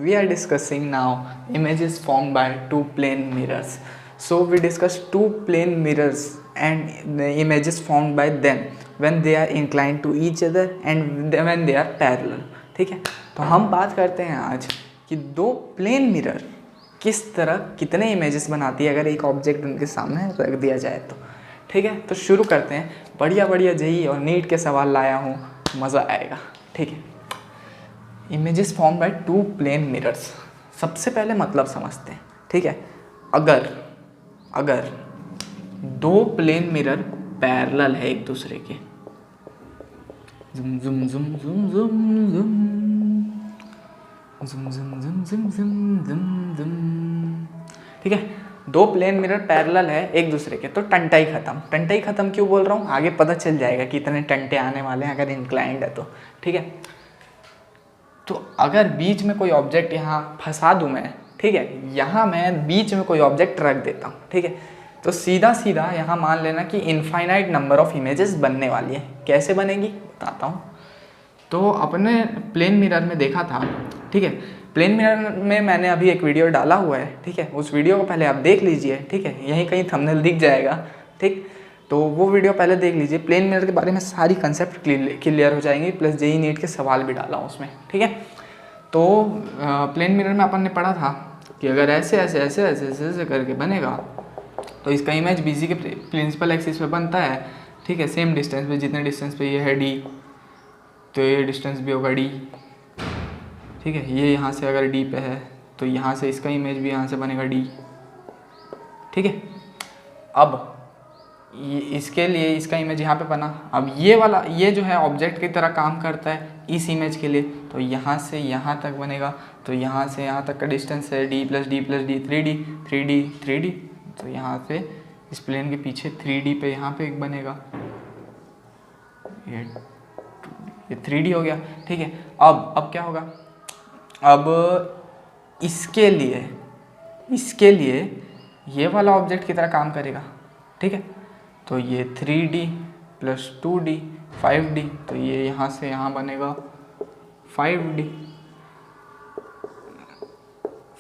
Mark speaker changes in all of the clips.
Speaker 1: we are discussing now images formed by two plane mirrors. So we discussed two plane mirrors and the images formed by them when they are inclined to each other and when they are parallel. ठीक है, तो हम बात करते हैं आज कि दो प्लेन मिरर किस तरह कितने इमेजेस बनाती है अगर एक ऑब्जेक्ट उनके सामने रख दिया जाए तो। ठीक है, तो शुरू करते हैं। बढ़िया बढ़िया जेई और नीट के सवाल लाया हूँ, मज़ा आएगा। ठीक है, images form by two plane mirrors. सबसे पहले मतलब समझते हैं। ठीक है, अगर दो प्लेन मिरर पैरेलल है एक दूसरे के, जुम जुम जुम जुम जुम जुम जुम जुम जुम जुम जुम जुम जुम। ठीक है, दो प्लेन मिरर पैरेलल है एक दूसरे के, तो टंटाई ख़त्म क्यों बोल रहा हूँ, आगे पता चल जाएगा कि इतने टंटे आने वाले हैं अगर इंक्लाइंड है तो। ठीक है, तो अगर बीच में कोई ऑब्जेक्ट यहाँ फंसा दूँ मैं, ठीक है, यहाँ मैं बीच में कोई ऑब्जेक्ट रख देता हूँ, ठीक है, तो सीधा सीधा यहाँ मान लेना कि इनफाइनाइट नंबर ऑफ इमेजेस बनने वाली है। कैसे बनेगी बताता हूँ। तो अपने प्लेन मिरर में देखा था, ठीक है, प्लेन मिरर में मैंने अभी एक वीडियो डाला हुआ है, ठीक है, उस वीडियो को पहले आप देख लीजिए। ठीक है, यहीं कहीं थंबनेल दिख जाएगा। ठीक, तो वो वीडियो पहले देख लीजिए। प्लेन मिरर के बारे में सारी कंसेप्ट क्लियर हो जाएंगी, प्लस जेई नीट के सवाल भी डाला हूँ उसमें। ठीक है, तो प्लेन मिरर में अपन ने पढ़ा था कि अगर ऐसे ऐसे ऐसे ऐसे ऐसे ऐसे करके बनेगा तो इसका इमेज बीसी के प्रिंसिपल एक्सिस पे बनता है। ठीक है, सेम डिस्टेंस पे, जितने डिस्टेंस पे ये है डी, तो ये डिस्टेंस भी होगा डी। ठीक है, ये यहाँ से अगर डी पे है तो यहाँ से इसका इमेज भी यहाँ से बनेगा डी। ठीक है, अब इसके लिए इसका इमेज यहाँ पे बना। अब ये वाला, ये जो है ऑब्जेक्ट की तरह काम करता है इस इमेज के लिए, तो यहाँ से यहाँ तक बनेगा। तो यहाँ से यहाँ तक का डिस्टेंस है D plus D plus D, 3D 3D 3D। तो यहाँ से इस प्लेन के पीछे 3D पे यहाँ पे एक बनेगा, ये 3D हो गया। ठीक है, अब क्या होगा, अब इसके लिए ये वाला ऑब्जेक्ट की तरह काम करेगा। ठीक है, तो ये 3D प्लस 2D 5D, तो ये यहाँ से यहाँ बनेगा 5D,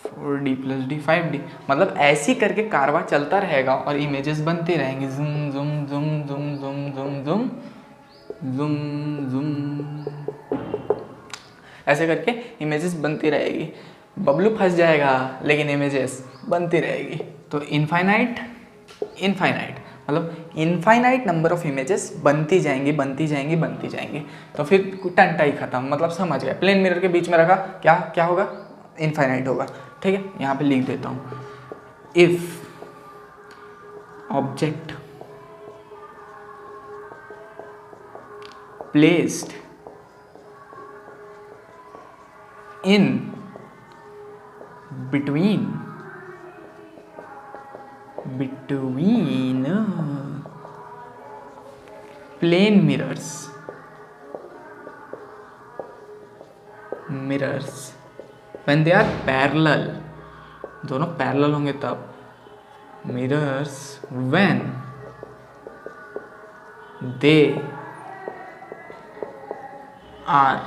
Speaker 1: 4D plus D 5D। मतलब ऐसी करके कारवा चलता रहेगा और इमेजेस बनती रहेंगी, जुम जुम जुम जुम जुम जुम जुम जुम जुम, ऐसे करके इमेजेस बनती रहेगी। बबलू फंस जाएगा लेकिन इमेजेस बनती रहेगी। तो इनफाइनाइट मतलब इनफाइनाइट नंबर ऑफ इमेजेस बनती जाएंगी। तो फिर टंटाई खत्म, मतलब समझ गए। प्लेन मिरर के बीच में रखा क्या होगा, इनफाइनाइट होगा। ठीक है, यहाँ पे लिख देता हूँ, if object placed in between plane mirrors when they are parallel, दोनों पैरेलल होंगे तब, mirrors when they are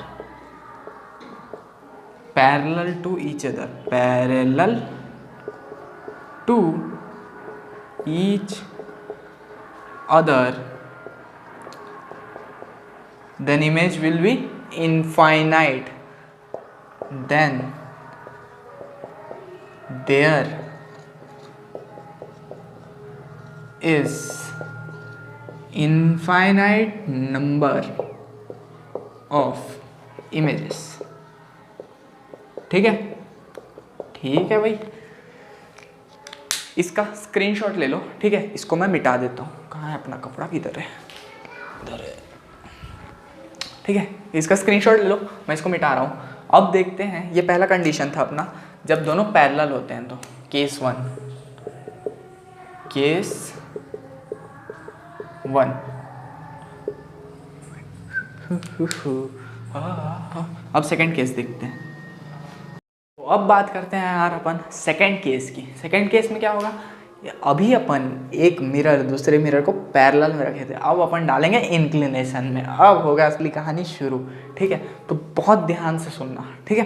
Speaker 1: parallel to each other, then image will be infinite. Then there is infinite number of images. ठीक है भाई, इसका screenshot ले लो। ठीक है, इसको मैं मिटा देता हूँ। कहाँ है अपना कपड़ा, किधर है, इधर है। ठीक है, इसका स्क्रीनशॉट ले लो, मैं इसको मिटा रहा हूँ। अब देखते हैं, ये पहला कंडीशन था अपना, जब दोनों पैरेलल होते हैं। तो केस 1 अब सेकंड केस देखते हैं। तो अब बात करते हैं यार अपन सेकंड केस की। सेकंड केस में क्या होगा, अभी अपन एक मिरर दूसरे मिरर को पैरेलल में रखे थे, अब अपन डालेंगे इंक्लिनेशन में। अब होगा असली कहानी शुरू। ठीक है, तो बहुत ध्यान से सुनना। ठीक है,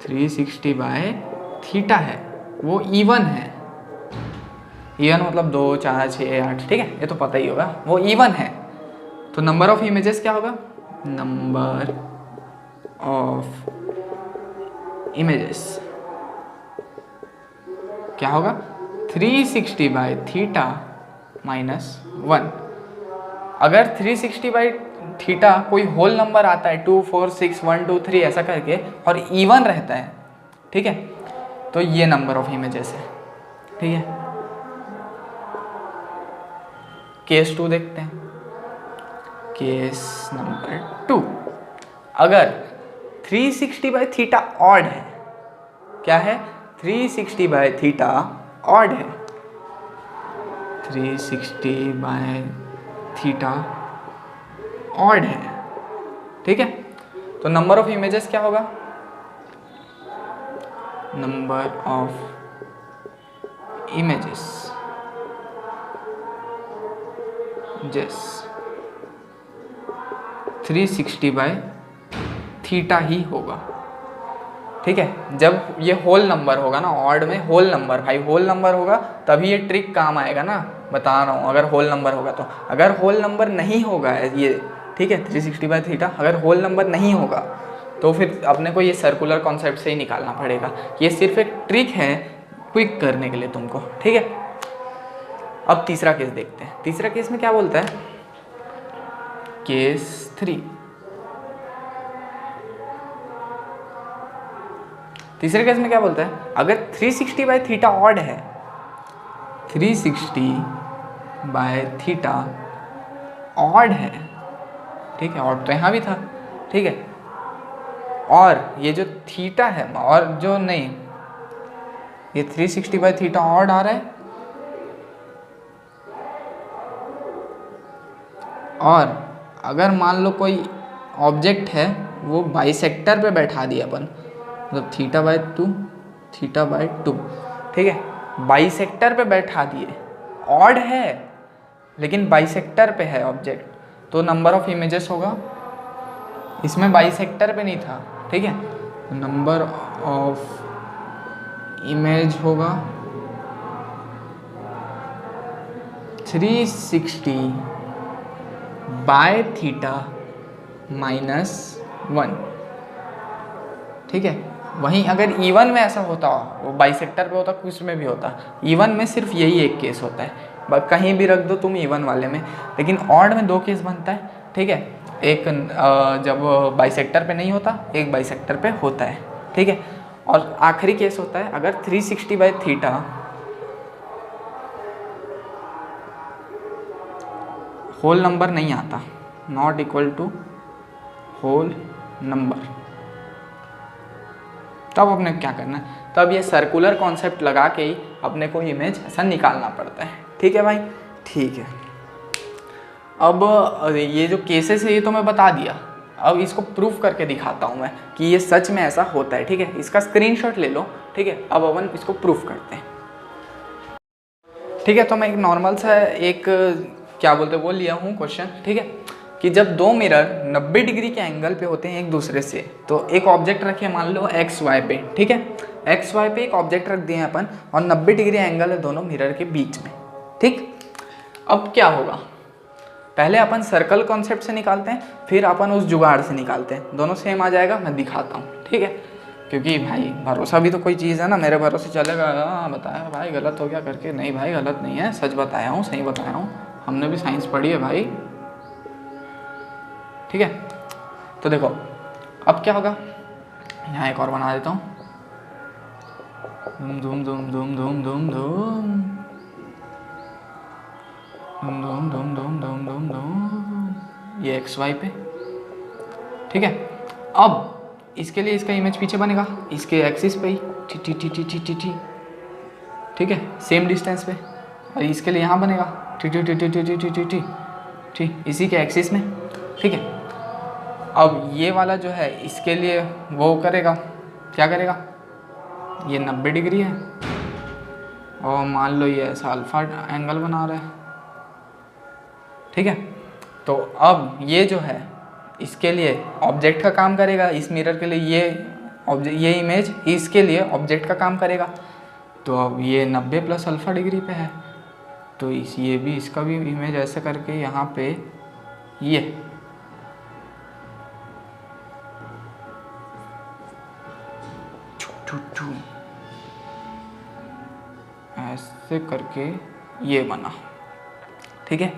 Speaker 1: 360 बाय थीटा है वो इवन है। इवन मतलब 2, 4, 6, 8, ठीक है, ये तो पता ही होगा, वो इवन है। तो नंबर ऑफ इमेजेस क्या होगा? नंबर ऑफ इमेजेस क्या होगा? 360 बाय थीटा -1। अगर 360 बाई थीटा कोई होल नंबर आता है 2, 4, 6, 1, 2, 3 ऐसा करके और इवन रहता है, ठीक है, तो ये नंबर ऑफ इमेजेस है, ठीक है। केस 2 देखते हैं। केस नंबर 2, अगर 360 बाई थीटा ऑड है, क्या है? 360 बाई थीटा ऑड है, 360 बाय थीटा ऑड है, ठीक है। तो नंबर ऑफ इमेजेस क्या होगा? नंबर ऑफ इमेजेस जस 360 बाय थीटा ही होगा, ठीक है। जब ये होल नंबर होगा ना, ऑड में होल नंबर, भाई होल नंबर होगा तभी ये ट्रिक काम आएगा ना, बता रहा हूँ। अगर होल नंबर होगा तो, अगर होल नंबर नहीं होगा ये, ठीक है, 360 बाय थीटा अगर होल नंबर नहीं होगा तो फिर अपने को ये सर्कुलर कॉन्सेप्ट से ही निकालना पड़ेगा। ये सिर्फ एक ट्रिक है क्विक करने के लिए तुमको, ठीक है। अब तीसरा केस देखते हैं। तीसरा केस में क्या बोलता है? केस 3। तीसरे केस में क्या बोलता है? अगर 360 बाय थीटा ऑड है, 360 बाय थीटा ऑड है, ठीक है, ऑड तो यहाँ भी था, ठीक है, और ये जो थीटा है, और जो नहीं, ये 360 बाय थीटा ऑड आ रहा है, और अगर मान लो कोई ऑब्जेक्ट है वो बाइसेक्टर पे बैठा दिया अपन, मतलब थीटा बाय 2, थीटा बाय 2, ठीक है, बाइसेक्टर पे बैठा दिए, ऑड है लेकिन बाइसेक्टर पे है ऑब्जेक्ट, तो नंबर ऑफ इमेजेस होगा, इसमें बाइसेक्टर पे नहीं था, ठीक है, नंबर ऑफ इमेज होगा 360 बाय थीटा -1, ठीक है। वहीं अगर इवन में ऐसा होता, वो बाइसेक्टर पे होता, कुछ में भी होता, इवन में सिर्फ यही एक केस होता है, कहीं भी रख दो तुम इवन वाले में, लेकिन ऑड में 2 केस बनता है, ठीक है, एक जब बाइसेक्टर पे नहीं होता, एक बाइसेक्टर पे होता है, ठीक है, और आखिरी केस होता है अगर 360 बाय थीटा होल नंबर नहीं आता, not equal to whole number, तब अपने क्या करना है? तब ये सर्कुलर कॉन्सेप्ट लगा के ही अपने को इमेज ऐसा निकालना पड़ता है, ठीक है भाई, ठीक है। अब ये जो केसेस है ये तो मैं बता दिया, अब इसको प्रूफ करके दिखाता हूँ मैं कि ये सच में ऐसा होता है, ठीक है। इसका स्क्रीनशॉट ले लो, ठीक है। अब अपन इसको प्रूफ करते हैं, ठीक है। तो मैं एक नॉर्मल सा एक क्या बोलते वो लिया हूँ क्वेश्चन, ठीक है, कि जब 2 मिरर 90 डिग्री के एंगल पे होते हैं एक दूसरे से, तो एक ऑब्जेक्ट रखे मान लो एक्स वाई पे, ठीक है, एक्स वाई पे एक ऑब्जेक्ट रख दिए अपन और 90 डिग्री एंगल है दोनों मिरर के बीच में, ठीक। अब क्या होगा? पहले अपन सर्कल कॉन्सेप्ट से निकालते हैं, फिर अपन उस जुगाड़ से निकालते हैं, दोनों सेम आ जाएगा, मैं दिखाता हूँ, ठीक है, क्योंकि भाई भरोसा भी तो कोई चीज़ है ना, मेरे भरोसे चलेगा। बताया भाई गलत हो गया करके, नहीं भाई गलत नहीं है, सच बताया हूँ, सही बताया हूँ, हमने भी साइंस पढ़ी है भाई, ठीक है। तो देखो अब क्या होगा, यहाँ एक और बना देता हूँ, धूम धूम धूम धूम धूम धूम धूम धूम धूम धूम धूम धूम धूम, ये एक्स वाई पे, ठीक है। अब इसके लिए इसका इमेज पीछे बनेगा, इसके एक्सिस पे ही T T T T T T T, ठीक है, सेम डिस्टेंस पे, और इसके लिए यहाँ बनेगा T T T T T T T T T, ठीक, इसी के एक्सिस में, ठीक है। अब ये वाला जो है इसके लिए वो करेगा, क्या करेगा, ये 90 डिग्री है और मान लो ये ऐसा अल्फा एंगल बना रहा है, ठीक है। तो अब ये जो है इसके लिए ऑब्जेक्ट का काम करेगा, इस मिरर के लिए ये ऑब्जेक्ट, ये इमेज इसके लिए ऑब्जेक्ट का काम करेगा। तो अब ये 90 प्लस अल्फ़ा डिग्री पे है, तो ये भी, इसका भी इमेज ऐसे करके यहाँ पे ये ऐसे करके ये बना, ठीक है।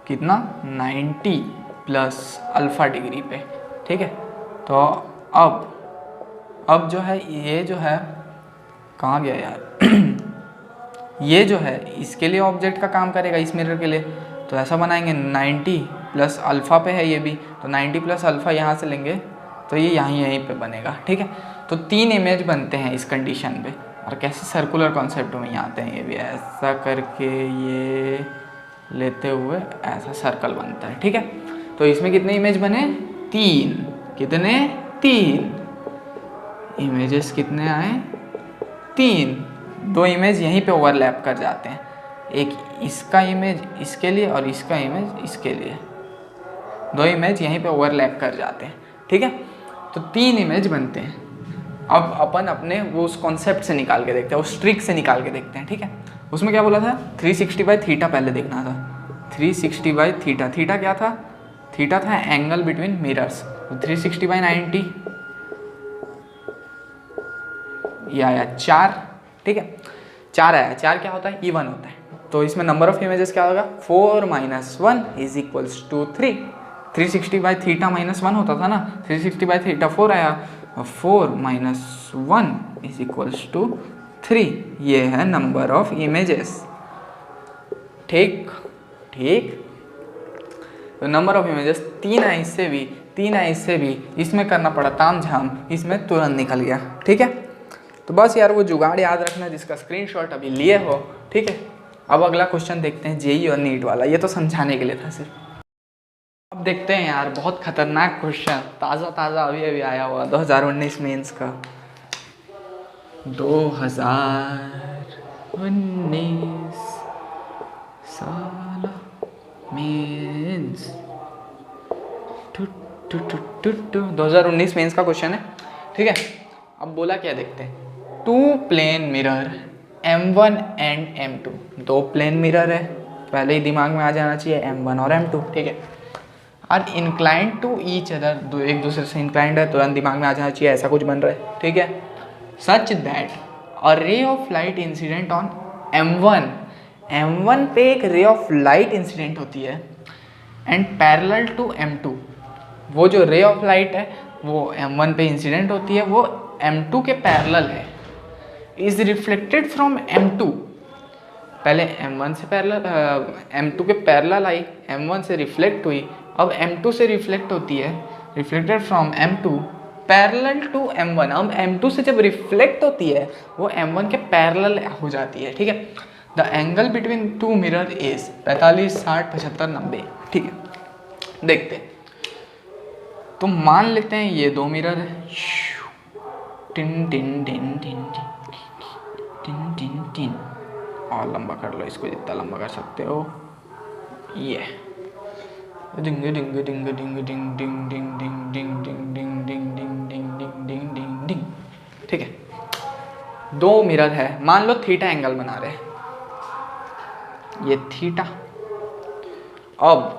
Speaker 1: कितना 90 प्लस अल्फ़ा डिग्री पे, ठीक है। तो अब जो है ये जो है कहाँ गया यार ये जो है इसके लिए ऑब्जेक्ट का काम करेगा, इस मिरर के लिए। तो ऐसा बनाएंगे 90 प्लस अल्फ़ा पे है ये भी, तो 90 प्लस अल्फ़ा यहाँ से लेंगे तो ये यहीं पे बनेगा, ठीक है। तो 3 इमेज बनते हैं इस कंडीशन पे। और कैसे सर्कुलर कॉन्सेप्ट में यहाँ आते हैं, ये भी ऐसा करके ये लेते हुए ऐसा सर्कल बनता है, ठीक है। तो इसमें कितने इमेज बने, 3। कितने, 3 इमेजेस कितने आए, 3। 2 इमेज यहीं पे ओवरलैप कर जाते हैं, एक इसका इमेज इसके लिए और इसका इमेज इसके लिए, 2 इमेज यहीं पे ओवरलैप कर जाते हैं, ठीक है। तो 3 इमेज बनते हैं। अब अपन अपने वो उस कॉन्सेप्ट से निकाल के देखते हैं, उस ट्रिक से निकाल के देखते हैं, ठीक है। उसमें क्या बोला था, 360 बाई थीटा पहले देखना था। 360 बाई थीटा, थीटा क्या था, थीटा था एंगल बिटवीन मिरर्स। तो 360 बाई 90 ये आया 4, ठीक है। 4 आया, 4 क्या होता है, इवन होता है। तो इसमें नंबर ऑफ इमेजेस क्या होगा, 4 - 1 is equals to 3। 360 by theta -1 होता था ना, 360 बाई थीटा 4 आया, 4 - 1 इज इक्वल्स टू 3। ये है नंबर ऑफ इमेजेस, ठीक ठीक। तो नंबर ऑफ इमेजेस 3 है, इससे भी 3 है, इससे भी, इसमें करना पड़ा तामझाम, इसमें तुरंत निकल गया, ठीक है। तो बस यार वो जुगाड़ याद रखना जिसका स्क्रीनशॉट अभी लिए हो, ठीक है। अब अगला क्वेश्चन देखते हैं, जेई और नीट वाला, ये तो समझाने के लिए था सिर्फ। अब देखते हैं यार, बहुत खतरनाक क्वेश्चन, ताज़ा अभी अभी आया हुआ 2019 मेंस का। 2019 साल मेंस 2019 मेंस का क्वेश्चन है, ठीक है। अब बोला क्या देखते हैं, 2 plane mirror M1 and M2, 2 plane mirror है, पहले ही दिमाग में आ जाना चाहिए M1 और M2, ठीक है। Are inclined to each other, एक दूसरे से इंक्लाइंड है, तुरंत दिमाग में आ जाना चाहिए ऐसा कुछ बन रहा है, ठीक है। Such that a ray of light incident on M1 पे एक रे ऑफ लाइट इंसिडेंट होती है एंड पैरेलल टू M2, वो जो रे ऑफ लाइट है वो M1 पे इंसिडेंट होती है, वो M2 के पैरेलल है, इज रिफ्लेक्टेड फ्रॉम M2। पहले M1 से पैरेलल, M2 के पैरेलल आई, M1 से रिफ्लेक्ट हुई, अब M2 से रिफ्लेक्ट होती है, reflected from M2 parallel to M1। अब M2 से जब रिफ्लेक्ट होती है वो M1 के पैरेलल हो जाती है, ठीक है। The angle between 2 mirror is 45, 60, 75, 90, ठीक है। देखते हैं, तो मान लेते हैं ये 2 मिरर है, tin tin tin tin tin tin tin, और लंबा कर लो इसको जितना लंबा कर सकते हो, ये डिंग डिंग डिंग डिंग डिंग डिंग डिंग डिंग डिंग डिंग डिंग डिंग डिंग डिंग डिंग डिंग डिंग डिंग, ठीक है। 2 मिरर है, मान लो थीटा एंगल बना रहे हैं, ये थीटा। अब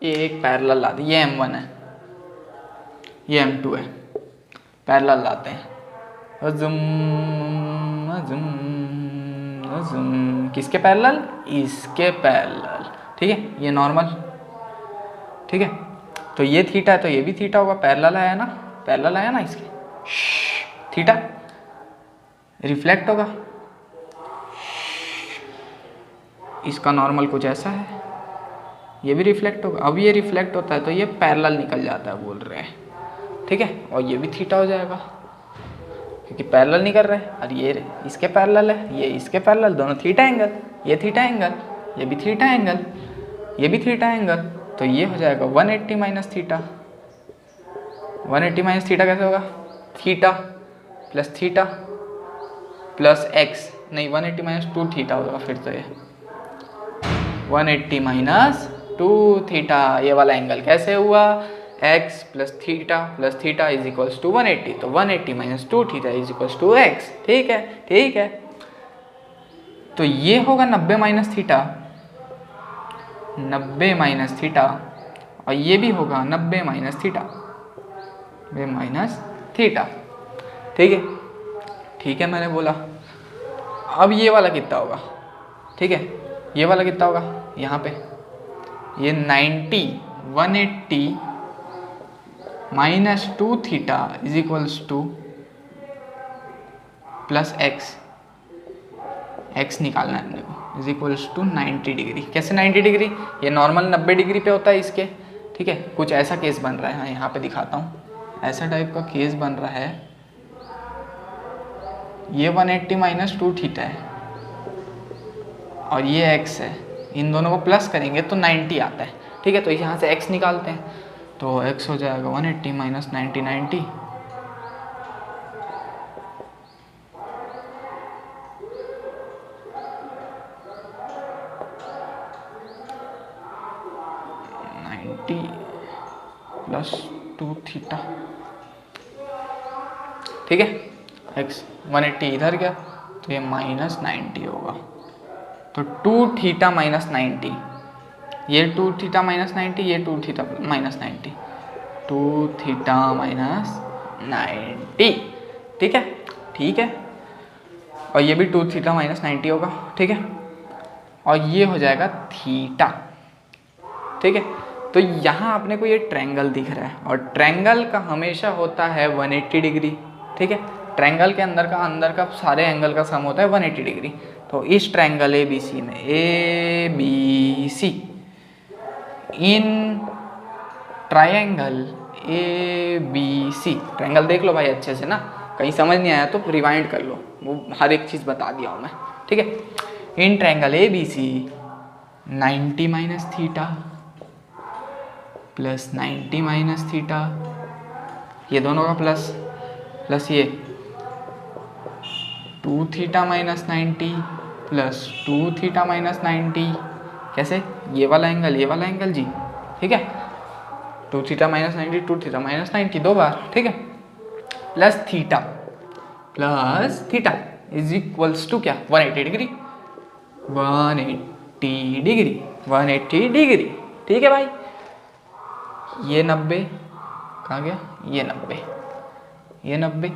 Speaker 1: ये एक पैरेलल ला दी, ये M1 है, ये M2 है, पैरेलल लाते हैं, अज़ुम अज़ुम अज़ुम, किसके पैरेलल, इसके पैरेलल, ठीक है। ये नॉर्मल, ठीक है। तो ये थीटा है तो ये भी थीटा होगा, पैरेलल आया ना, पैरेलल आया ना इसके, थीटा रिफ्लेक्ट होगा, इसका नॉर्मल कुछ ऐसा है, ये भी रिफ्लेक्ट होगा। अब ये रिफ्लेक्ट होता है तो ये पैरेलल निकल जाता है बोल रहे हैं, ठीक है। और ये भी थीटा हो जाएगा क्योंकि पैरेलल नहीं कर रहे हैं, और ये इसके पैरेलल है, ये इसके पैरेलल, दोनों थीटा एंगल, ये थीटा एंगल, ये भी थीटा एंगल, ये भी थीटा एंगल, तो ये हो जाएगा 180 माइनस थीटा। 180 माइनस थीटा कैसे होगा, थीटा प्लस एक्स, नहीं 180 माइनस 2 थीटा होगा फिर तो, ये 180 माइनस 2 थीटा, ये वाला एंगल कैसे हुआ, x plus theta is equals to 180, तो 180 minus 2 theta is equals to x। ठीक है, ठीक है। तो ये होगा 90 माइनस थीटा, 90 माइनस थीटा, और ये भी होगा 90 माइनस थीटा, 90 माइनस थीटा। ठीक है, ठीक है, मैंने बोला। अब ये वाला कितना होगा? ठीक है, ये वाला कितना होगा? यहाँ पे ये 90 180 minus 2 theta is equals two plus x निकालना है अपने को, इज इक्वल्स टू 90 डिग्री। कैसे 90 डिग्री? ये नॉर्मल 90 डिग्री पे होता है इसके। ठीक है, कुछ ऐसा केस बन रहा है, हाँ यहाँ पे दिखाता हूँ। ऐसा टाइप का केस बन रहा है, ये 180 माइनस 2 थीटा है और ये x है, इन दोनों को प्लस करेंगे तो 90 आता है। ठीक है, तो यहाँ से x निकालते हैं, तो x हो जाएगा 180 माइनस 90, 90। Plus 2 theta. ठीक है, x 180 इधर गया तो ये माइनस 90 होगा, तो 2 थीटा माइनस 90, ये 2 थीटा माइनस 90, ये 2 थीटा माइनस 90, 2 थीटा माइनस 90। ठीक है, ठीक है, और ये भी 2 थीटा माइनस 90 होगा। ठीक है, और ये हो जाएगा थीटा। ठीक है, तो यहाँ अपने को ये ट्रायंगल दिख रहा है, और ट्रायंगल का हमेशा होता है 180 डिग्री। ठीक है, ट्रायंगल के अंदर का सारे एंगल का सम होता है 180 डिग्री। तो इस ट्रायंगल ABC में, ABC in triangle ABC, triangle देख लो भाई अच्छे से ना, कहीं समझ नहीं आया तो रिवाइंड कर लो, वो हर एक चीज़ बता दिया हूँ मैं। ठीक है, in triangle ABC 90 minus theta plus 90 minus theta, ये दोनों का प्लस, प्लस ये 2 theta minus 90 plus 2 theta minus 90। कैसे? ये वाला एंगल जी। ठीक है, 2 थीटा माइनस 90, 2 थीटा माइनस 90 दो बार। ठीक है, plus theta is equals to क्या? 180 डिग्री, 180 डिग्री, 180 डिग्री। ठीक है भाई, ये 90 कहाँ गया? ये 90, ये 90,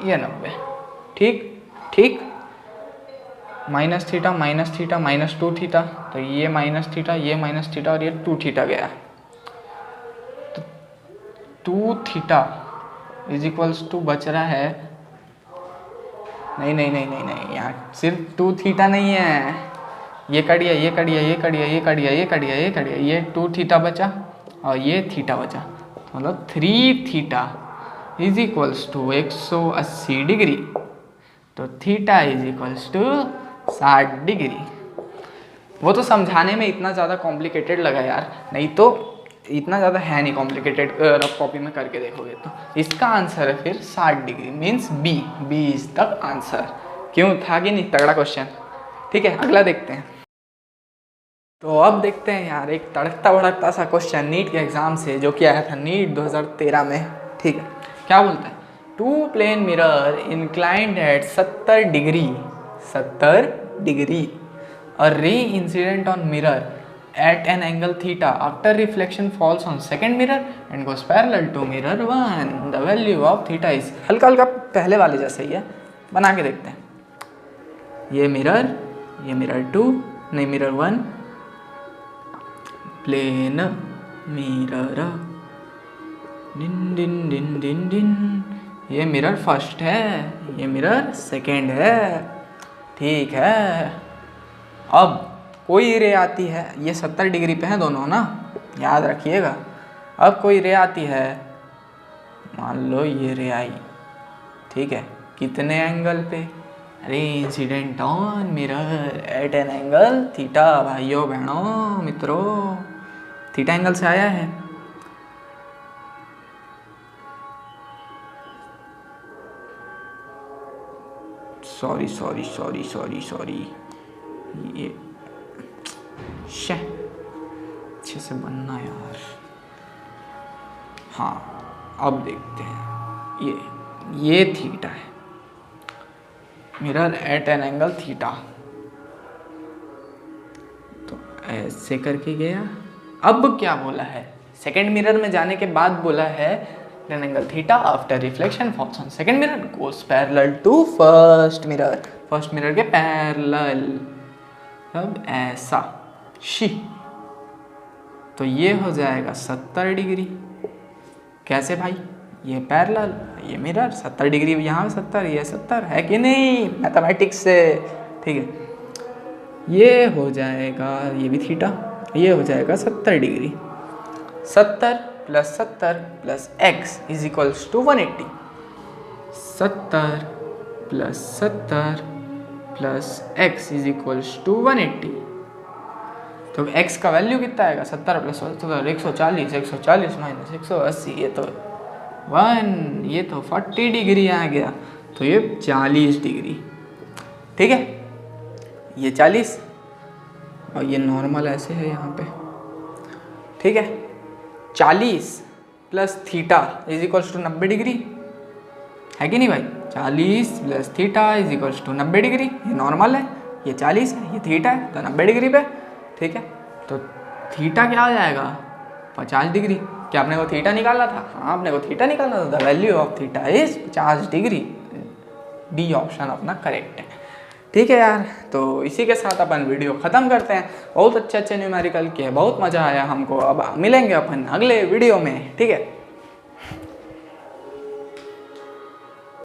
Speaker 1: ये 90। ठीक ठीक, माइनस थीटा माइनस 2 थीटा, तो ये माइनस थीटा, ये माइनस थीटा, और ये 2 थीटा गया, तो 2 थीटा इज इक्वल्स टू बच रहा है, नहीं, यहाँ सिर्फ 2 थीटा नहीं है, ये कड़िया, ये कड़िया, ये कड़िया, ये कड़िया, ये कड़िया, ये कड़िया, ये 2 थीटा बचा और ये थीटा बचा, तो मतलब 3 theta is equals to 180 degree, तो theta is equals to 60 degree. वो तो समझाने में इतना ज़्यादा कॉम्प्लिकेटेड लगा यार, नहीं तो इतना ज़्यादा है नहीं कॉम्प्लिकेटेड, रफ कॉपी में करके देखोगे तो। इसका आंसर है फिर 60 degree, means B is the answer. क्यों था कि नहीं? तगड़ा क्वेश्चन। ठीक है, अगला देखते हैं। तो अब देखते हैं यार एक तड़कता भड़कता सा क्वेश्चन नीट के एग्ज़ाम से, जो कि आया था नीट 2013 में। ठीक है, क्या बोलता है? 2 plane mirror inclined at 70 degree, a ray incident on mirror at an angle theta after reflection falls on second mirror and goes parallel to mirror 1. The value of theta is, हल्का हल्का पहले वाले जैसा ही है, बना के देखते हैं। ये मिरर 2, नहीं मिरर 1, प्लेन मिरर, दिन दिन दिन दिन दिन, ये मिरर फर्स्ट है, ये मिरर सेकेंड है। ठीक है, अब कोई रे आती है, ये 70 डिग्री पे है दोनों ना, याद रखिएगा। अब कोई रे आती है, मान लो ये रे आई, ठीक है, कितने एंगल पे? Ray incident on mirror at N angle theta. भाइयों बहनों मित्रों, थीटा एंगल से आया है। सॉरी, ये अच्छे से बनना यार। हाँ अब देखते हैं, ये थीटा है, mirror at N angle theta, तो ऐसे करके गया। अब क्या बोला है, सेकेंड मिरर में जाने के बाद बोला है an angle theta after reflection falls on second mirror goes parallel to first mirror के पैरेलल। अब ऐसा शी, तो ये हो जाएगा 70 डिग्री। कैसे भाई, ये पैरेलल ये मिरर, 70 डिग्री यहाँ 70 ये 70 है कि नहीं, मैथमेटिक्स से। ठीक है, ये हो जाएगा, ये भी थीटा, ये हो जाएगा 70 degree. 70 plus 70 plus x is equals to 180। 70 plus 70 plus x is equals to 180। तो x का वैल्यू कितना आएगा, 70 प्लस 70 140, 140 माइनस 180, ये तो 1, ये तो 40 डिग्री आ गया, तो ये 40 डिग्री। ठीक है, ये 40 और ये नॉर्मल ऐसे है यहाँ पे। ठीक है, 40 plus theta is equals to 90 degree, है कि नहीं भाई। 40 plus theta is equals to 90 degree, ये नॉर्मल है, ये 40 है, ये थीटा है, तो 90 डिग्री पे। ठीक है, तो थीटा क्या आ जाएगा, 50 डिग्री। क्या आपने को थीटा निकालना था, हाँ आपने को थीटा निकालना था, the value of theta is 50 degree. D option अपना करेक्ट है। ठीक है यार, तो इसी के साथ अपन वीडियो ख़त्म करते हैं। बहुत अच्छे न्यूमेरिकल किए, बहुत मज़ा आया हमको। अब मिलेंगे अपन अगले वीडियो में। ठीक है।